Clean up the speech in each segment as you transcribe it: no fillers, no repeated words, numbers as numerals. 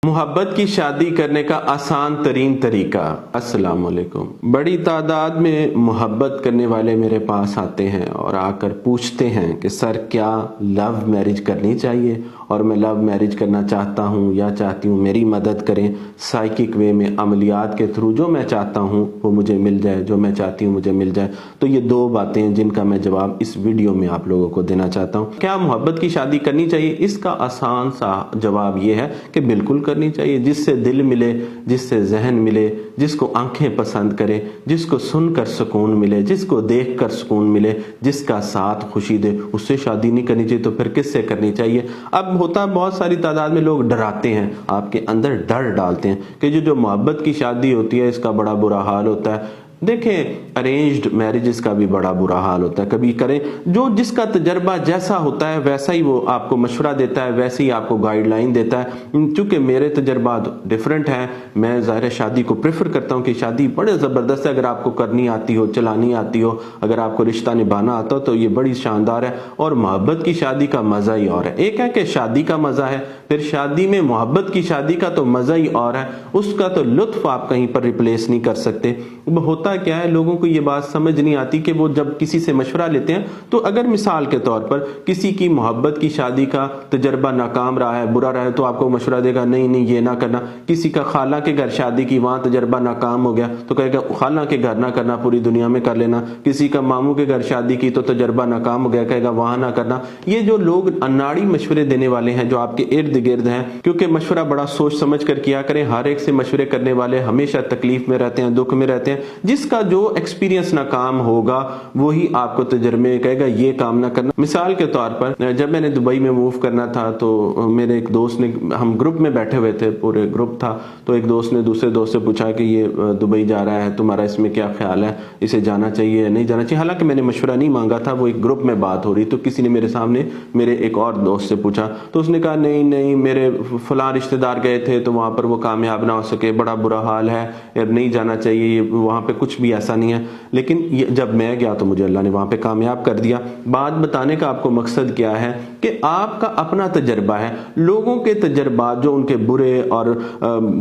मोहब्बत की शादी करने का आसान तरीन तरीका। अस्सलाम वालेकुम। बड़ी तादाद में मोहब्बत करने वाले मेरे पास आते हैं और आकर पूछते हैं कि सर क्या लव मैरिज करनी चाहिए, और मैं लव मैरिज करना चाहता हूँ या चाहती हूँ, मेरी मदद करें साइकिक वे में, अमलियात के थ्रू जो मैं चाहता हूँ वो मुझे मिल जाए, जो मैं चाहती हूँ मुझे मिल जाए। तो ये दो बातें हैं जिनका मैं जवाब इस वीडियो में आप लोगों को देना चाहता हूँ। क्या मोहब्बत की शादी करनी चाहिए? इसका आसान सा जवाब ये है कि बिल्कुल करनी चाहिए। जिससे दिल मिले, जिससे जहन मिले, जिसको आंखें पसंद करे, जिसको सुनकर सुकून मिले, जिसको देखकर सुकून मिले, जिसका साथ खुशी दे, उससे शादी नहीं करनी चाहिए तो फिर किससे करनी चाहिए? अब होता बहुत सारी तादाद में लोग डराते हैं, आपके अंदर डर डालते हैं कि जो मोहब्बत की शादी होती है इसका बड़ा बुरा हाल होता है। देखें, अरेंज्ड मैरिजेस का भी बड़ा बुरा हाल होता है। कभी करें, जो जिसका तजर्बा जैसा होता है वैसा ही वो आपको मशवरा देता है, वैसे ही आपको गाइडलाइन देता है। चूंकि मेरे तजर्बा डिफरेंट हैं, मैं ज़ाहिर शादी को प्रेफर करता हूँ कि शादी बड़े ज़बरदस्त है। अगर आपको करनी आती हो, चलानी आती हो, अगर आपको रिश्ता निभाना आता हो तो ये बड़ी शानदार है। और मोहब्बत की शादी का मज़ा ही और है। एक है कि शादी का मज़ा है, फिर शादी में मोहब्बत की शादी का तो मज़ा ही और है, उसका तो लुत्फ आप कहीं पर रिप्लेस नहीं कर सकते। वो होता क्या है, लोगों को ये बात समझ नहीं आती कि वो जब किसी से मशवरा लेते हैं तो अगर मिसाल के तौर पर किसी की मोहब्बत की शादी का तजर्बा नाकाम रहा है, बुरा रहा है, तो आपको मशवरा देगा नहीं नहीं ये ना करना। किसी का खाला के घर शादी की, वहां तजर्बा नाकाम हो गया तो कहेगा खाला के घर ना करना, पूरी दुनिया में कर लेना। किसी का मामू के घर शादी की तो तजर्बा नाकाम हो गया, कहेगा वहां ना करना। ये जो लोग अनाड़ी मशवरे देने वाले हैं जो आपके इर्द गिर्द हैं, क्योंकि मशवरा बड़ा सोच समझ कर किया करें। हर एक से मशवरे करने वाले हमेशा तकलीफ में रहते हैं, दुख में रहते हैं। जिसका जो एक्सपीरियंस नाकाम होगा वही आपको तजर्बे में कहेगा ये काम ना करना। मिसाल के तौर पर जब मैंने दुबई में मूव करना था तो मेरे एक दोस्त ने, हम ग्रुप में बैठे हुए थे, पूरे ग्रुप था, तो एक दोस्त ने दूसरे दोस्त से पूछा कि ये दुबई जा रहा है, तुम्हारा इसमें क्या ख्याल है, इसे जाना चाहिए या नहीं जाना चाहिए। हालांकि मैंने मशवरा नहीं मांगा था, वो एक ग्रुप में बात हो रही, तो किसी ने मेरे सामने मेरे एक और दोस्त से पूछा तो उसने कहा नहीं नहीं, मेरे फलां रिश्तेदार गए थे तो वहां पर वो कामयाब ना हो सके, बड़ा बुरा हाल है, नहीं जाना चाहिए, वहां पे कुछ भी ऐसा नहीं है। लेकिन जब मैं गया तो मुझे अल्लाह ने वहां पे कामयाब कर दिया। बात बताने का आपको मकसद क्या है कि आपका अपना तजर्बा है, लोगों के तजर्बात जो उनके बुरे और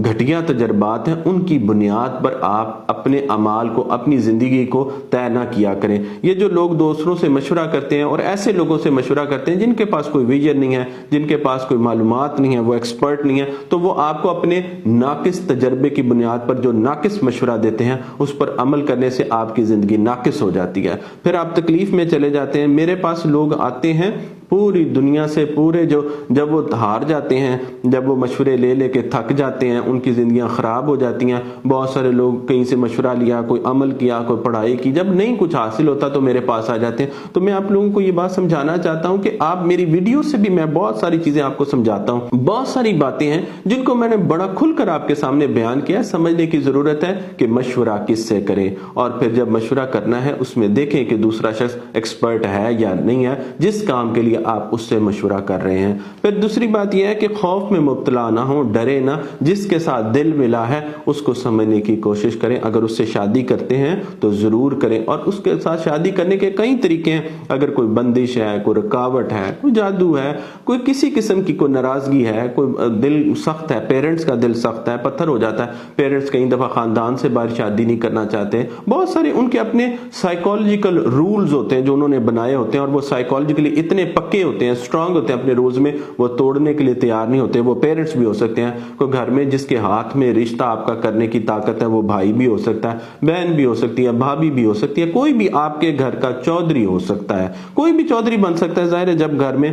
घटिया तजर्बात हैं उनकी बुनियाद पर आप अपने अमाल को, अपनी जिंदगी को तय ना किया करें। ये जो लोग दूसरों से मशवरा करते हैं और ऐसे लोगों से मशवरा करते हैं जिनके पास कोई विजन नहीं है, जिनके पास कोई मालूमात नहीं है, वो एक्सपर्ट नहीं है, तो वो आपको अपने नाकिस तजर्बे की बुनियाद पर जो नाकिस मशवरा देते हैं उस पर अमल करने से आपकी जिंदगी नाकिस हो जाती है, फिर आप तकलीफ में चले जाते हैं। मेरे पास लोग आते हैं पूरी दुनिया से, पूरे जो जब वो हार जाते हैं, जब वो मशवरे ले लेके थक जाते हैं, उनकी जिंदगियां खराब हो जाती हैं। बहुत सारे लोग कहीं से मशवरा लिया, कोई अमल किया, कोई पढ़ाई की, जब नहीं कुछ हासिल होता तो मेरे पास आ जाते हैं। तो मैं आप लोगों को ये बात समझाना चाहता हूं कि आप मेरी वीडियो से भी मैं बहुत सारी चीजें आपको समझाता हूं, बहुत सारी बातें हैं जिनको मैंने बड़ा खुलकर आपके सामने बयान किया। समझने की जरूरत है कि मशवरा किससे करें, और फिर जब मशवरा करना है उसमें देखें कि दूसरा शख्स एक्सपर्ट है या नहीं है, जिस काम के लिए आप उससे मशवरा कर रहे हैं। फिर दूसरी बात यह है कि खौफ में मुब्तला ना हो, डरे ना, जिसके साथ दिल मिला है उसको समझने की कोशिश करें। अगर उससे शादी करते हैं तो जरूर करें, और उसके साथ शादी करने के कई तरीके हैं। अगर कोई बंदिश है, कोई रुकावट है, कोई जादू है, कोई किसी किस्म की कोई नाराजगी है, कोई दिल सख्त है, पेरेंट्स का दिल सख्त है, पत्थर हो जाता है, पेरेंट्स कई दफा खानदान से बाहर शादी नहीं करना चाहते, बहुत सारे उनके अपने साइकोलॉजिकल रूल्स होते हैं जो उन्होंने बनाए होते हैं, और वो साइकोलॉजिकली इतने पक्के होते हैं, स्ट्रांग होते हैं अपने रूल्स में, वो तोड़ने के लिए तैयार नहीं होते। वो पेरेंट्स भी हो सकते हैं, कोई घर में जिसके हाथ में रिश्ता आपका करने की ताकत है, वो भाई भी हो सकता है, बहन भी हो सकती है, भाभी भी हो सकती है, कोई भी आपके घर का चौधरी हो सकता है, कोई भी चौधरी बन सकता है। जाहिर है जब घर में,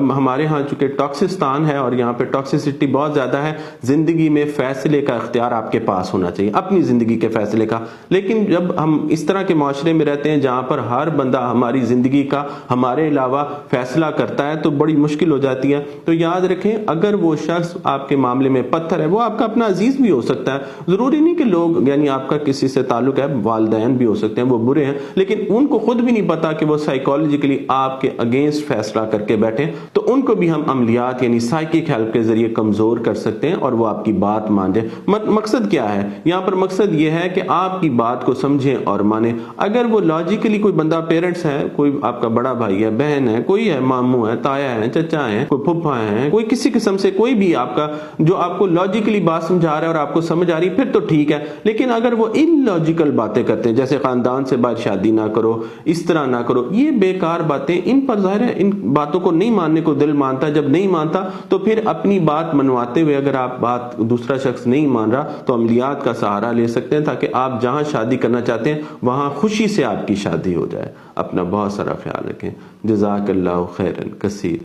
हमारे यहाँ चूंकि टॉक्सिस्तान है और यहाँ पे टॉक्सिसिटी बहुत ज्यादा है, जिंदगी में फैसले का इख्तियार आपके पास होना चाहिए, अपनी जिंदगी के फैसले का। लेकिन जब हम इस तरह के माशरे में रहते हैं जहां पर हर बंदा हमारी जिंदगी का हमारे अलावा फैसला करता है तो बड़ी मुश्किल हो जाती है। तो याद रखें, अगर वो शख्स आपके मामले में पत्थर है, वो आपका अपना अजीज भी हो सकता है। जरूरी नहीं कि लोग, यानी आपका किसी से ताल्लुक है, वालिदैन भी हो सकते हैं, वो बुरे हैं, लेकिन उनको खुद भी नहीं पता कि वो साइकोलॉजिकली आपके अगेंस्ट फैसला करके बैठे, तो उनको भी हम अमलियात यानी साइकिक हेल्प के जरिए कमजोर कर सकते हैं और वो आपकी बात मान जाए। मकसद क्या है यहाँ पर? मकसद ये है कि आपकी बात को समझें और माने। अगर वो लॉजिकली कोई बंदा, पेरेंट्स है, कोई आपका बड़ा भाई है, बहन है, कोई है, ہے, ماموں ہے, تایا ہے, چچا ہیں, کوئی پھپھا ہیں, کوئی کسی قسم سے کوئی بھی آپ کا جو آپ کو لاجیکلی بات سمجھا رہا ہے اور آپ کو سمجھ آ رہی, پھر تو ٹھیک ہے. لیکن اگر وہ ان لاجیکل باتیں کرتے ہیں جیسے خاندان سے باہر شادی نہ کرو, اس طرح نہ کرو, یہ بیکار باتیں, ان پر ظاہر ہے ان باتوں کو نہیں ماننے کو دل مانتا. جب نہیں مانتا تو پھر اپنی بات منواتے ہوئے اگر آپ بات دوسرا شخص نہیں مان رہا تو عملیات کا سہارا لے سکتے ہیں تاکہ آپ جہاں شادی کرنا چاہتے ہیں وہاں خوشی سے آپ کی شادی ہو جائے. اپنا بہت سارا خیال رکھیں. جزاک اللہ خیرن کثیر.